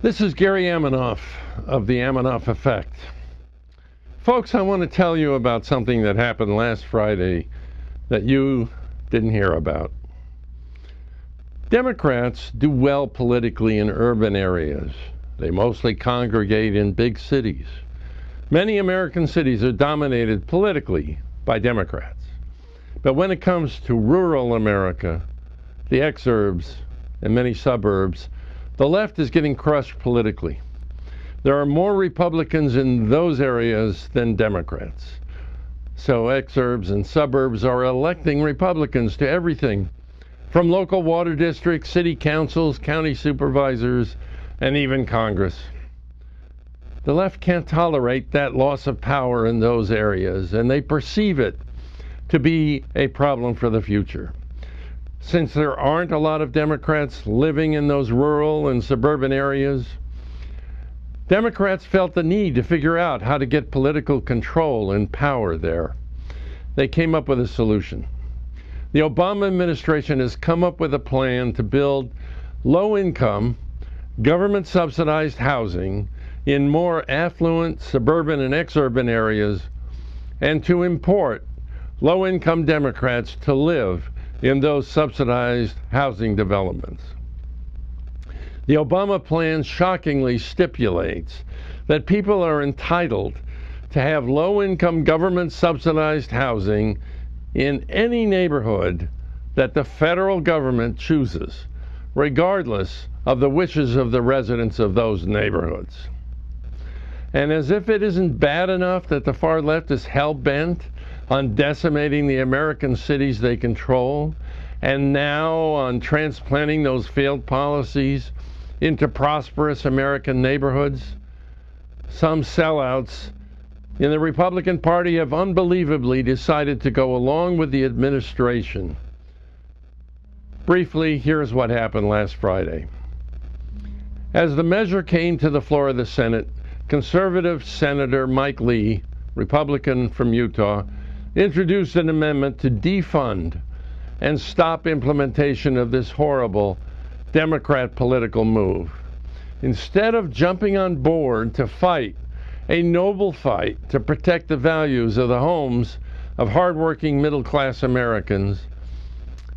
This is Gary Aminoff of the Aminoff Effect. Folks, I want to tell you about something that happened last Friday that you didn't hear about. Democrats do well politically in urban areas. They mostly congregate in big cities. Many American cities are dominated politically by Democrats. But when it comes to rural America, the exurbs, and many suburbs, the left is getting crushed politically. There are more Republicans in those areas than Democrats. So exurbs and suburbs are electing Republicans to everything, from local water districts, city councils, county supervisors, and even Congress. The left can't tolerate that loss of power in those areas, and they perceive it to be a problem for the future. Since there aren't a lot of Democrats living in those rural and suburban areas, Democrats felt the need to figure out how to get political control and power there. They came up with a solution. The Obama administration has come up with a plan to build low-income, government-subsidized housing in more affluent suburban and exurban areas, and to import low-income Democrats to live in those subsidized housing developments. The Obama plan shockingly stipulates that people are entitled to have low-income government-subsidized housing in any neighborhood that the federal government chooses, regardless of the wishes of the residents of those neighborhoods. And as if it isn't bad enough that the far left is hell-bent on decimating the American cities they control, and now on transplanting those failed policies into prosperous American neighborhoods, some sellouts in the Republican Party have unbelievably decided to go along with the administration. Briefly, here's what happened last Friday. As the measure came to the floor of the Senate, conservative Senator Mike Lee, Republican from Utah, introduced an amendment to defund and stop implementation of this horrible Democrat political move. Instead of jumping on board to fight a noble fight to protect the values of the homes of hardworking middle-class Americans,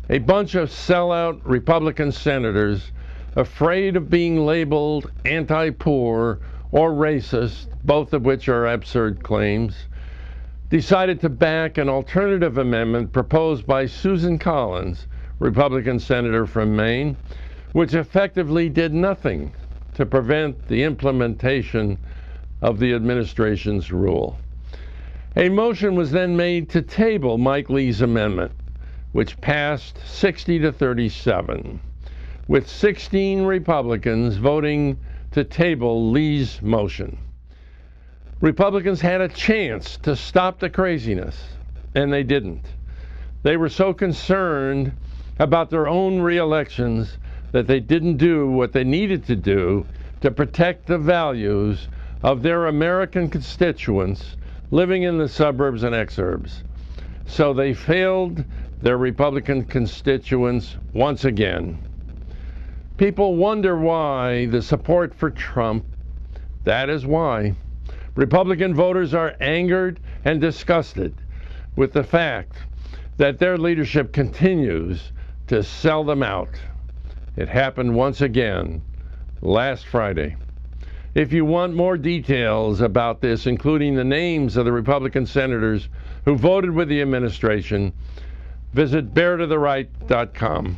a bunch of sellout Republican senators, afraid of being labeled anti-poor or racist, both of which are absurd claims, decided to back an alternative amendment proposed by Susan Collins, Republican senator from Maine, which effectively did nothing to prevent the implementation of the administration's rule. A motion was then made to table Mike Lee's amendment, which passed 60-37, with 16 Republicans voting to table Lee's motion. Republicans had a chance to stop the craziness, and they didn't. They were so concerned about their own re-elections that they didn't do what they needed to do to protect the values of their American constituents living in the suburbs and exurbs. So they failed their Republican constituents once again. People wonder why the support for Trump, that is why. Republican voters are angered and disgusted with the fact that their leadership continues to sell them out. It happened once again last Friday. If you want more details about this, including the names of the Republican senators who voted with the administration, visit beartotheright.com.